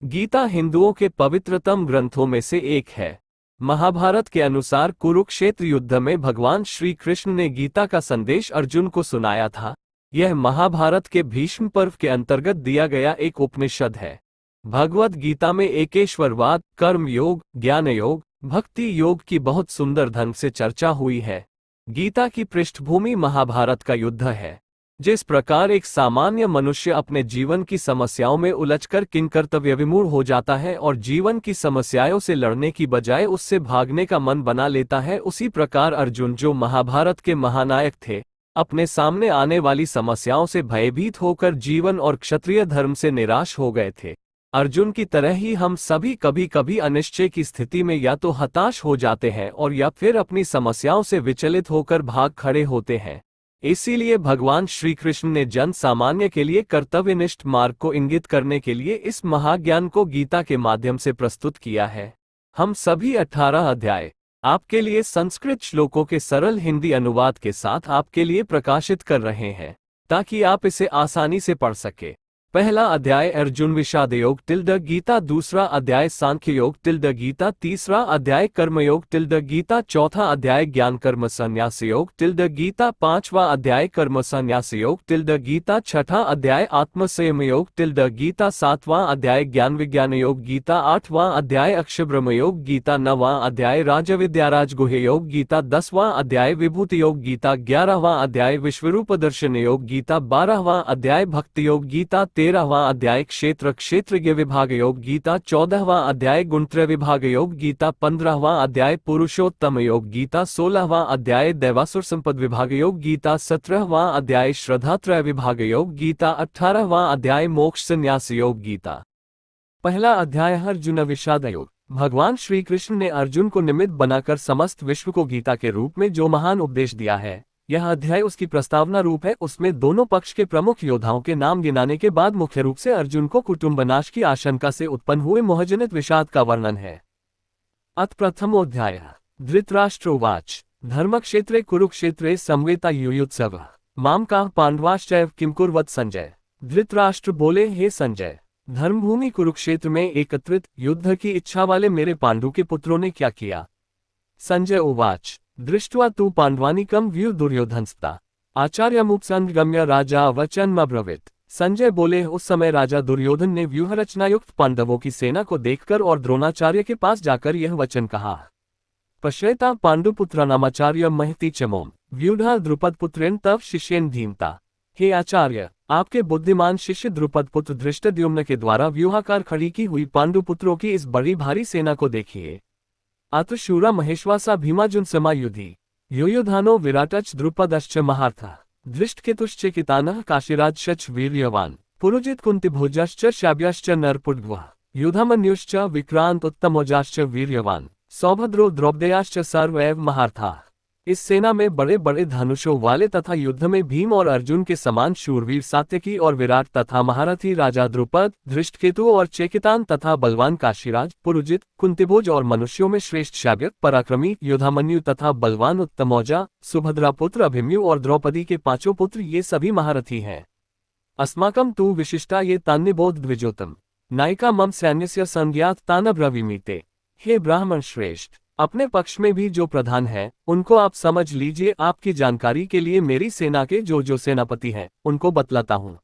गीता हिंदुओं के पवित्रतम ग्रंथों में से एक है। महाभारत के अनुसार कुरुक्षेत्र युद्ध में भगवान श्री कृष्ण ने गीता का संदेश अर्जुन को सुनाया था। यह महाभारत के भीष्म पर्व के अंतर्गत दिया गया एक उपनिषद है। भगवद गीता में एकेश्वरवाद, कर्म योग, ज्ञान योग, भक्ति योग की बहुत सुंदर ढंग से चर्चा हुई है। गीता की पृष्ठभूमि महाभारत का युद्ध है। जिस प्रकार एक सामान्य मनुष्य अपने जीवन की समस्याओं में उलझकर किंकर्तव्य विमूढ़ हो जाता है और जीवन की समस्याओं से लड़ने की बजाय उससे भागने का मन बना लेता है, उसी प्रकार अर्जुन, जो महाभारत के महानायक थे, अपने सामने आने वाली समस्याओं से भयभीत होकर जीवन और क्षत्रिय धर्म से निराश हो गए थे। अर्जुन की तरह ही हम सभी कभी कभी अनिश्चय की स्थिति में या तो हताश हो जाते हैं और या फिर अपनी समस्याओं से विचलित होकर भाग खड़े होते हैं। इसीलिए भगवान श्री कृष्ण ने जन सामान्य के लिए कर्तव्यनिष्ठ मार्ग को इंगित करने के लिए इस महाज्ञान को गीता के माध्यम से प्रस्तुत किया है। हम सभी 18 अध्याय आपके लिए संस्कृत श्लोकों के सरल हिंदी अनुवाद के साथ आपके लिए प्रकाशित कर रहे हैं, ताकि आप इसे आसानी से पढ़ सके। पहला अध्याय अर्जुन विषाद योग टिल्ड गीता, दूसरा अध्याय सांख्य योग टिल्ड गीता, तीसरा अध्याय कर्मयोग टिल्ड गीता, चौथा अध्याय ज्ञान कर्म संन्यास योग टिल्ड गीता, पांचवा अध्याय कर्म संन्यास योग टिल्ड गीता, छठा अध्याय आत्मसंयम योग टिल्ड गीता, सातवां अध्याय ज्ञान विज्ञान योग गीता, आठवां अध्याय अक्षब्रह्म योग गीता, नवां अध्याय राजविद्याराज गुह्य योग गीता, 10वां अध्याय विभूति योग गीता, 11वां अध्याय विश्वरूप दर्शन योग गीता, 12वां अध्याय भक्ति योग गीता, 13वां अध्याय क्षेत्रज्ञ विभाग योग गीता, 14वां अध्याय गुणत्रय विभाग योग गीता, 15वां अध्याय पुरुषोत्तम योग गीता, 16वां अध्याय दैवासुर संपद विभाग योग गीता, 17वां अध्याय श्रद्धात्रय विभाग योग गीता, 18वां अध्याय मोक्ष संन्यास योग गीता। पहला अध्याय अर्जुन विषाद योग। भगवान श्री कृष्ण ने अर्जुन को निमित्त बनाकर समस्त विश्व को गीता के रूप में जो महान उपदेश दिया है, यह अध्याय उसकी प्रस्तावना रूप है। उसमें दोनों पक्ष के प्रमुख योद्धाओं के नाम गिनाने के बाद मुख्य रूप से अर्जुन को कुटुंबनाश की आशंका से उत्पन्न हुए मोहजनित विषाद का वर्णन है। अथ प्रथमोऽध्याय धृतराष्ट्रोवाच धर्मक्षेत्रे कुरुक्षेत्रे समवेता युयुत्सव माम काः पांडवाश्चैव किं कुर्वत संजय। धृतराष्ट्र बोले, हे संजय, धर्मभूमि कुरुक्षेत्र में एकत्रित युद्ध की इच्छा वाले मेरे पांडु के पुत्रों ने क्या किया। संजय उवाच दृष्ट्वा तु पांडवानिकं व्यू दुर्योधनस्ता आचार्यमुपसंगम्य राजा वचनमब्रवीत्। संजय बोले, उस समय राजा दुर्योधन ने व्यूहरचनायुक्त पांडवों की सेना को देखकर और द्रोणाचार्य के पास जाकर यह वचन कहा। पश्येता पांडुपुत्राणामाचार्य महती चमोम व्यूढ़ा द्रुपदपुत्रेण तव शिष्येन धीमता। हे आचार्य, आपके बुद्धिमान शिष्य द्रुपद पुत्र धृष्टद्युम्न के द्वारा व्यूहाकार खड़ी की हुई पांडुपुत्रों की इस बड़ी भारी सेना को देखिए। अत्र शूरा महेश्वासा भीमाजुन समायुधि युयुधानो विराटच द्रुपदश्च महार्था धृष्टकेतुश्चेकितानः काशीराजश्च वीर्यवान पुरुजित कुंतिभोजश्च शाब्यश्च नरपुड्गवः युधामन्युश्च विक्रांत उत्तमोजाश्च वीर्यवान सौभद्रो द्रौपदेयाश्च सर्व एव महार्था। इस सेना में बड़े बड़े धनुषों वाले तथा युद्ध में भीम और अर्जुन के समान शूरवीर सात्यकी और विराट तथा महारथी राजा द्रुपद, धृष्टकेतु और चेकितान तथा बलवान काशीराज, पुरुजित, कुंतिभोज और मनुष्यों में श्रेष्ठ शाब्यक, पराक्रमी युधामन्यु तथा बलवान उत्तमौजा, सुभद्रा पुत्र अभिमन्यु और द्रौपदी के पांचों पुत्र, ये सभी महारथी हैं। अस्माकं तु विशिष्टा ये तान्निबोध द्विजोतम नायिका मम सैन्यस्य संज्ञात तानब्रवीमीते। हे ब्राह्मण श्रेष्ठ, अपने पक्ष में भी जो प्रधान हैं, उनको आप समझ लीजिए। आपकी जानकारी के लिए मेरी सेना के जो सेनापति हैं, उनको बतलाता हूँ।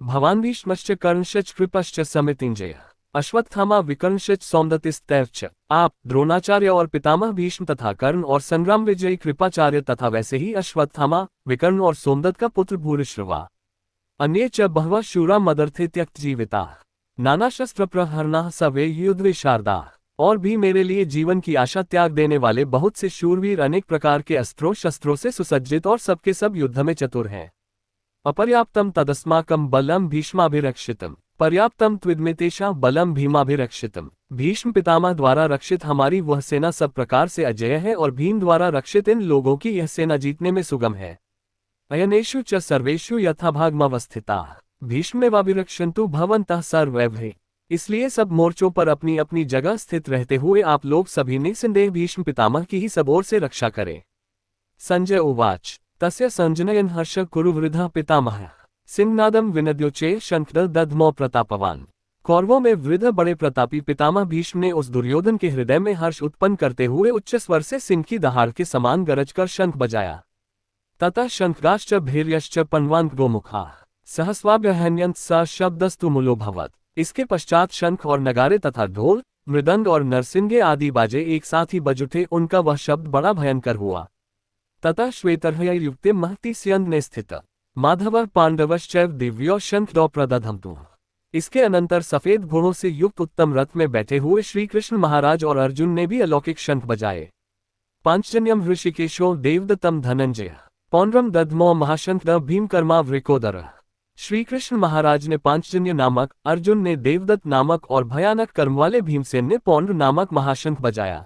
भवान भीष्मश्च कर्णश्च कृपश्च समितिंजय अश्वत्थामा विकर्णश्च सौमदत्तिस्तैश्च। आप द्रोणाचार्य और पितामह भीष्म तथा कर्ण और संग्राम विजयी कृपाचार्य तथा वैसे ही अश्वत्थामा, विकर्ण और सोमदत्त का पुत्र भूरिश्रवा। अन्ये च बहवः शूरा मदर्थे त्यक्त जीविता नाना शस्त्र प्रहरणाः सवे युद्धविशारदाः। और भी मेरे लिए जीवन की आशा त्याग देने वाले बहुत से शूरवीर अनेक प्रकार के अस्त्रों शस्त्रों से सुसज्जित और सबके सब युद्ध में चतुर हैं। अपर्याप्तम तदस्माकं बलम भीष्माभिरक्षितम पर्याप्तम त्विदमेतेषां बलम भीमाभिरक्षितम। भीष्म पितामह द्वारा रक्षित हमारी वह सेना सब प्रकार से अजेय है और भीम द्वारा रक्षित इन लोगों की यह सेना जीतने में सुगम है। अयनेषु च सर्वेषु यथाभागमवस्थिताः भीष्मेवाभिरक्षन्तु भवन्तः सर्वैः। इसलिए सब मोर्चों पर अपनी अपनी जगह स्थित रहते हुए आप लोग सभी निसंदेह भीष्म पितामह की ही सब ओर से रक्षा करें। संजय उवाच तस्य संजनयन् हर्ष कुरुवृद्धः पितामहः सिंहनादं विनद्योचे शंखदल दध्मो प्रतापवान। कौरवों में वृद्ध बड़े प्रतापी पितामह भीष्म ने उस दुर्योधन के हृदय में हर्ष उत्पन्न करते हुए उच्च स्वर से सिंह की दहाड़ के समान गरजकर शंख बजाया। ततः शंखगाश्च भैर्यश्च पन्वान् गोमुखा सहस्वाभ्यहन्यन्त स शब्दस्तु मूलो भवत्। इसके पश्चात शंख और नगारे तथा ढोल, मृदंग और नरसिंगे आदि बाजे एक साथ ही बज उठे। उनका वह शब्द बड़ा भयंकर हुआ। ततः श्वेतर्हयुक्ते महति स्यन्दने स्थित माधव पांडवश्चैव दिव्यो शंखदौ प्रदधन्तु। इसके अनंतर सफेद घोड़ों से युक्त उत्तम रथ में बैठे हुए श्री कृष्ण महाराज और अर्जुन ने भी अलौकिक शंख बजाए। पांचजन्यम ऋषिकेशो देवदत्तम धनंजय पौंड्रम दधमो महाशंख द भीमकर्मा वृकोदर। श्री कृष्ण महाराज ने पांचजन्य नामक, अर्जुन ने देवदत्त नामक और भयानक कर्म वाले भीमसेन ने पौंड्र नामक महाशंख बजाया।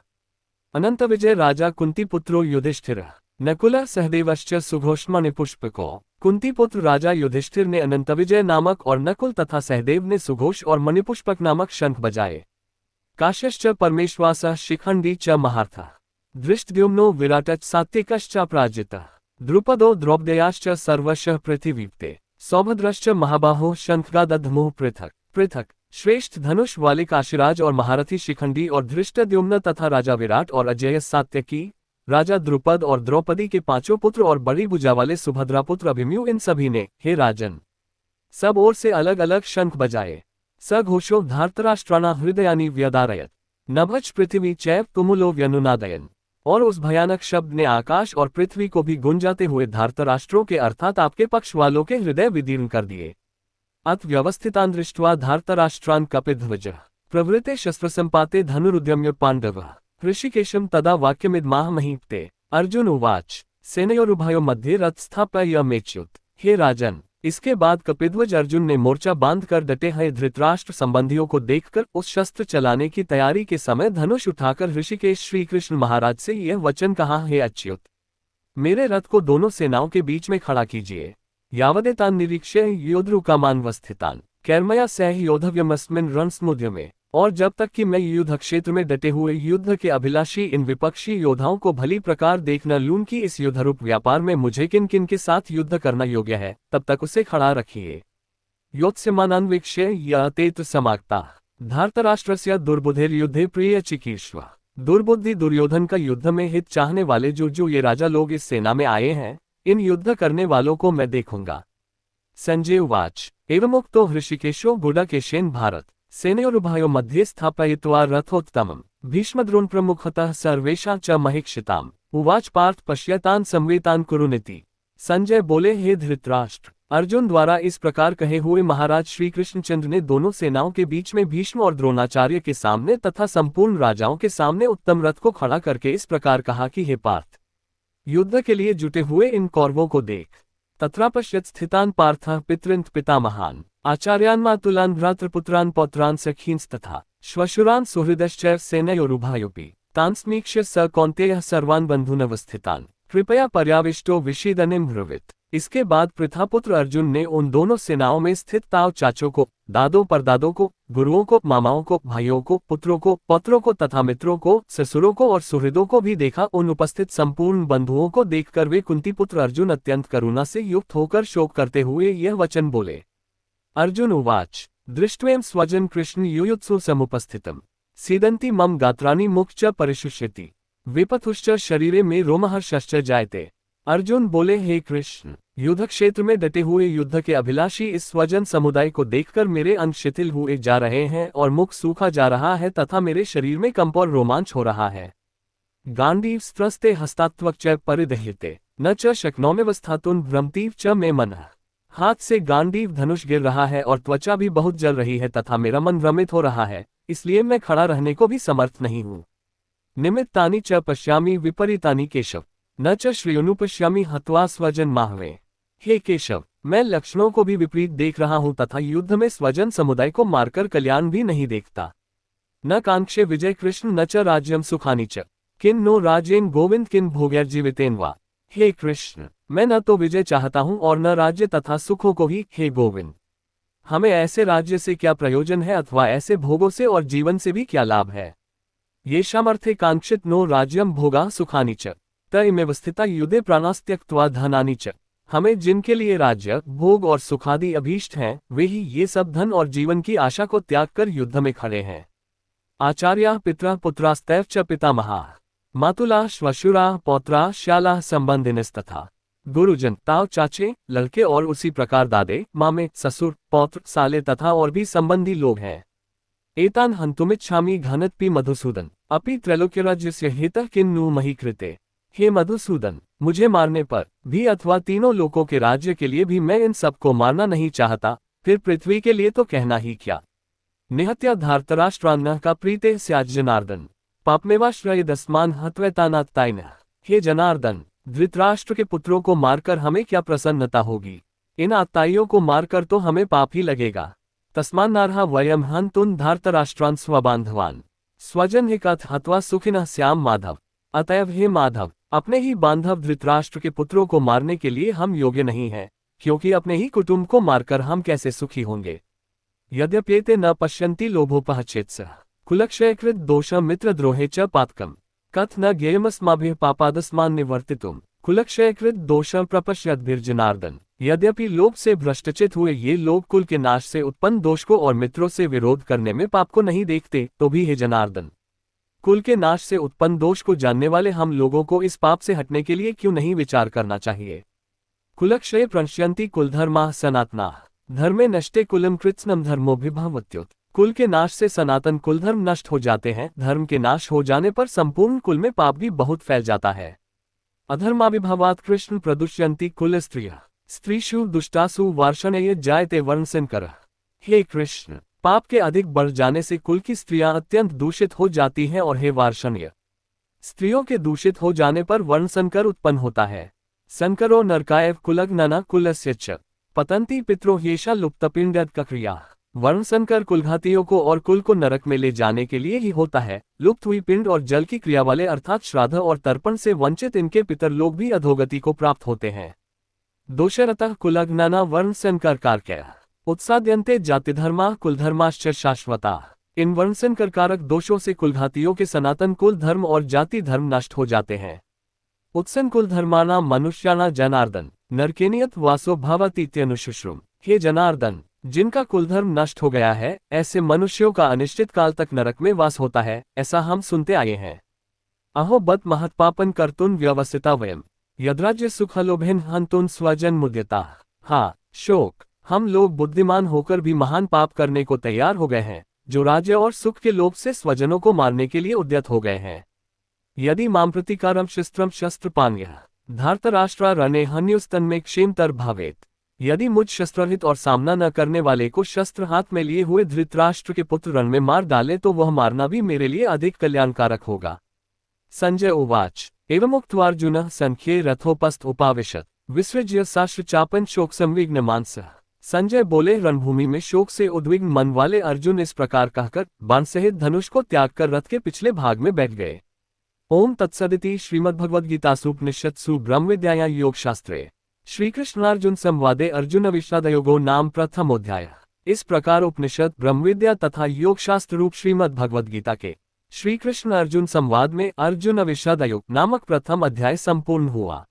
अनंत विजय राजा कुंती पुत्रो युधिष्ठिर नकुल सहदेवश्च सुघोषमणि पुष्पको। कुंती पुत्र राजा युधिष्ठिर ने अनंत विजय नामक और नकुल तथा सहदेव ने सुघोष और मणिपुष्पक नामक शंख बजाए। काश्यश्च परमेश्वासः शिखंडी च महार्थ धृष्टद्युम्नो विराटच सात्विकश्च प्राजितः द्रुपदो द्रौपदेयाश्च सर्वशः पृथिवीप्ते सौभद्रश्च महाबाहो शंखगादधमुः पृथक पृथक। श्रेष्ठ धनुष वाले काशीराज और महारथी शिखंडी और धृष्टद्युम्न तथा राजा विराट और अजेय सात्यकी, राजा द्रुपद और द्रौपदी के पांचों पुत्र और बड़ी भुजा वाले सुभद्रा पुत्र अभिमन्यु, इन सभी ने, हे राजन, सब ओर से अलग अलग शंख बजाए। स घोषो धार्तराष्ट्राणा हृदयानि व्यदारयत नभच पृथ्वी चैव तुमुलो व्यनुनादयन। और उस भयानक शब्द ने आकाश और पृथ्वी को भी गुंजाते हुए धार्तराष्ट्रों के अर्थात आपके पक्ष वालों के हृदय विदीर्ण कर दिए। अथ व्यवस्थितान् दृष्ट्वा धार्तराष्ट्रान् कपिध्वज प्रवृते शस्त्रसंपाते धनुरुद्यम्य पांडव ऋषिकेशम तदा वाक्यमिदमाह महीपते। अर्जुन उवाच सेनयोरुभयो मध्ये रथ स्थापयमेच्युत। हे राजन, इसके बाद कपिध्वज अर्जुन ने मोर्चा बांधकर डटे हुए धृतराष्ट्र संबंधियों को देखकर उस शस्त्र चलाने की तैयारी के समय धनुष उठाकर ऋषिकेश श्री कृष्ण महाराज से यह वचन कहा, हे अच्युत, मेरे रथ को दोनों सेनाओं के बीच में खड़ा कीजिए। यावदेतान् निरीक्ष्य योद्धृकामानवस्थितान् कैर्मया सह योद्धव्यमस्मिन् रणसमुद्यमे। और जब तक कि मैं युद्ध क्षेत्र में डटे हुए युद्ध के अभिलाषी इन विपक्षी योद्धाओं को भली प्रकार देख न लूं कि इस युद्धरूप व्यापार में मुझे किन किन के साथ युद्ध करना योग्य है, तब तक उसे खड़ा रखिए। योत्स्यमानान्वीक्ष्य यतेत समागता धार्तराष्ट्रस्य दुर्बुद्धेर्युद्धे प्रिय चिकीर्ष्व। दुर्बुद्धि दुर्योधन का युद्ध में हित चाहने वाले जो ये राजा लोग इस सेना में आए हैं, इन युद्ध करने वालों को मैं देखूंगा। संजय उवाच एवमुक्तो हृषिकेशो गुडकेशेन भारत सेनयोरुभयो मध्ये स्थापयित्वा रथोत्तमम् भीष्मद्रोण प्रमुखतः सर्वेषां च महीक्षिताम्। उवाच पार्थ पश्यतान् संवेतान् कुरुनिति। संजय बोले, हे धृतराष्ट्र, अर्जुन द्वारा इस प्रकार कहे हुए महाराज श्री कृष्णचंद्र ने दोनों सेनाओं के बीच में भीष्म और द्रोणाचार्य के सामने तथा संपूर्ण राजाओं के सामने उत्तम रथ को खड़ा करके इस प्रकार कहा कि हे पार्थ, युद्ध के लिए जुटे हुए इन कौरवों को देख। तत्रापश्यत् स्थितान् पार्थः पितॄन् पितामहान् आचार्यान् मातुलान् भ्रातृपुत्रान् पौत्रान् सखींस्तथा श्वशुरान् सुहृदश्चैव सेनयोरुभयोऽपि तान् समीक्ष्य स कौन्तेयः सर्वान् बन्धूनवस्थितान् कृपया पर्याविष्टो विषीदनिम् ब्रुवीत। इसके बाद पृथापुत्र अर्जुन ने उन दोनों सेनाओं में स्थित ताऊ चाचों को, दादों परदादों को, गुरुओं को, मामाओं को, भाइयों को, पुत्रों को, पौत्रों को तथा मित्रों को, ससुरों को और सुहृदों को भी देखा। उन उपस्थित संपूर्ण बंधुओं को देखकर वे कुंती पुत्र अर्जुन अत्यंत करुणा से युक्त होकर शोक करते हुए यह वचन बोले। अर्जुन उवाच दृष्ट्वेम स्वजन कृष्ण युयुत्सु समुपस्थितम् सीदन्ति मम गात्राणि मुख च परिशुष्यति विपथुश्च शरीरे में रोमहर्षश्च जायते। अर्जुन बोले, हे कृष्ण, युद्ध क्षेत्र में डटे हुए युद्ध के अभिलाषी इस स्वजन समुदाय को देखकर मेरे अंग शिथिल हुए जा रहे हैं और मुख सूखा जा रहा है तथा मेरे शरीर में कंप और रोमांच हो रहा है। गांडीव स्त्रस्ते हस्तात्वक च परिदह्यते न च शक्नोम्यवस्थातुं भ्रमतीव च मे मनः। हाथ से गांडीव धनुष गिर रहा है और त्वचा भी बहुत जल रही है तथा मेरा मन भ्रमित हो रहा है, इसलिए मैं खड़ा रहने को भी समर्थ नहीं हूँ। निमित्तानि च पश्यामि विपरीतानि केशव न च श्रेयोनुपश्यामि हत्वा स्वजन माहवे। हे केशव, मैं लक्षणों को भी विपरीत देख रहा हूं तथा युद्ध में स्वजन समुदाय को मारकर कल्याण भी नहीं देखता। न कांक्षे विजय कृष्ण न च राज्यम सुखानि च किन नो राजेन गोविंद किन भोगैर्जीवितेन वा। हे कृष्ण, मैं न तो विजय चाहता हूं और न राज्य तथा सुखों को ही। हे गोविंद, हमें ऐसे राज्य से क्या प्रयोजन है अथवा ऐसे भोगों से और जीवन से भी क्या लाभ है। येषामर्थे कांक्षित नो राज्यम भोगा सुखानि च त इमेव स्थिता युद्धे प्राणास्त्यक्त्वा धनानि च हमें जिनके लिए राज्य, भोग और सुखादि अभीष्ट हैं, वे ही ये सब धन और जीवन की आशा को त्याग कर युद्ध में खड़े हैं। आचार्याः पितरः पुत्रास्तैव च पितामहाः मातुलाः श्वशुराः पौत्राः श्यालाः संबंधिनस्तथा। गुरुजन, ताऊ चाचे, लड़के और उसी प्रकार दादे, मामे, ससुर, पौत्र, साले तथा और भी संबंधी लोग हैं। एतान हन्तुमिच्छामि घनत्पि मधुसूदन अपि त्रैलोक्यराज्यस्य हितः किन्नु मही कृते। हे मधुसूदन, मुझे मारने पर भी अथवा तीनों लोकों के राज्य के लिए भी मैं इन सबको मारना नहीं चाहता, फिर पृथ्वी के लिए तो कहना ही क्या। निहत्या धार्तराष्ट्रान्न का प्रीते स्यात् जनार्दन पापमेवाश्रयेदस्मान् हत्वैतानात्तायनः। हे जनार्दन, धृतराष्ट्र के पुत्रों को मारकर हमें क्या प्रसन्नता होगी। इन आत्ताइयों को मारकर तो हमें पाप ही लगेगा। तस्मान्नार्हा वयम् हन्तुं धार्तराष्ट्रान् स्वबान्धवान् स्वजन हिकात् हत्वा सुखिनः स्याम माधव। अतएव हे माधव, अपने ही बांधव धृतराष्ट्र के पुत्रों को मारने के लिए हम योग्य नहीं हैं, क्योंकि अपने ही कुटुंब को मारकर हम कैसे सुखी होंगे। यद्यप्येते न पश्यन्ति लोभोपहचेत्सः कुलक्षयकृत दोषं मित्रद्रोहे च पातकम् कथ न ज्ञेयमस्माभिः पापादस्मान् निवर्तितुम् कुलक्षयकृत दोषं प्रपश्यद्भिर्जनार्दन। यद्यपि लोभ से भ्रष्टचित हुए ये लोग कुल के नाश से उत्पन्न दोष को और मित्रों से विरोध करने में पाप को नहीं देखते, तो भी हे जनार्दन, कुल के नाश से उत्पन्न दोष को जानने वाले हम लोगों को इस पाप से हटने के लिए क्यों नहीं विचार करना चाहिए। कुलक्षये प्रणश्यन्ति कुलधर्माः सनातनाः धर्मे नष्टे कुलम कृत्स्नम धर्मोभिभवत्युत। कुल के नाश से सनातन कुलधर्म नष्ट हो जाते हैं, धर्म के नाश हो जाने पर संपूर्ण कुल में पाप भी बहुत फैल जाता है। अधर्माभिभवात् कृष्ण प्रदुष्यन्ति कुल स्त्रियः स्त्रीषु दुष्टासु वार्ष्णेय जायते वर्णसंकरः। हे कृष्ण, पाप के अधिक बढ़ जाने से कुल की स्त्रियां अत्यंत दूषित हो जाती हैं और हे वार्ष्णेय, स्त्रियों के दूषित हो जाने पर वर्णसंकर उत्पन्न होता है। संकरो नरकाय कुलग्नना कुलस्य च पतंती पितरो ह्येषा लुप्तपिंडकक्रिया। वर्णसंकर कुलघातियों को और कुल को नरक में ले जाने के लिए ही होता है। लुप्त हुई पिंड और जल की क्रिया वाले अर्थात श्राद्ध और तर्पण से वंचित इनके पितर लोग भी अधोगति को प्राप्त होते हैं। दोषरतः कुलग्नाना वर्णसंकर कारकः उत्साद्यन्ते जातिधर्मा कुलधर्माश्च शाश्वता। इन वर्णसंकर कारक दोषों से कुलघातियों के सनातन कुल धर्म और जाति धर्म नष्ट हो जाते हैं। उत्सन कुलधर्माना मनुष्याना जनार्दन नरकेनियत वासो भवतीत्यनुशुश्रुम। हे जनार्दन, जिनका कुलधर्म नष्ट हो गया है, ऐसे मनुष्यों का अनिश्चित काल तक नरक में वास होता है, ऐसा हम सुनते आए हैं। अहो बत महत्पापन कर्तुन व्यवसिता वयम यद्राज्य सुखलोभेन हन्तुन स्वजन मुद्यता। हाँ शोक, हम लोग बुद्धिमान होकर भी महान पाप करने को तैयार हो गए हैं, जो राज्य और सुख के लोभ से स्वजनों को मारने के लिए उद्यत हो गए हैं। यदि मां प्रतिकारम शस्त्रम शस्त्रपाण्यः धार्तराष्ट्रा रणे हन्युस्तन्मे क्षेमतर भावेत। यदि मुझ शस्त्ररहित और सामना न करने वाले को शस्त्र हाथ में लिए हुए धृतराष्ट्र के पुत्र रण में मार डाले तो वह मारना भी मेरे लिए अधिक कल्याणकारक होगा। संजय उवाच एवमुक्त्वार्जुनः संख्ये रथोपस्थ उपाविशत विसृज्य साश्रचापन शोक संविघ्न मानसः। संजय बोले, रणभूमि में शोक से उद्विग्न मन वाले अर्जुन इस प्रकार कहकर बाण सहित धनुष को त्याग कर रथ के पिछले भाग में बैठ गए। ओम तत्सदिति श्रीमद्भगवद्गीतासूपनिषत्सु ब्रह्मविद्यायां योगशास्त्रे श्रीकृष्णार्जुन संवादे अर्जुन विषादयोगो नाम प्रथमोऽध्यायः। इस प्रकार उपनिषद, ब्रह्मविद्या तथा योगशास्त्र रूप श्रीमद् भगवद्गीता के श्री कृष्ण अर्जुन संवाद में अर्जुन विषादयोग नामक प्रथम अध्याय संपूर्ण हुआ।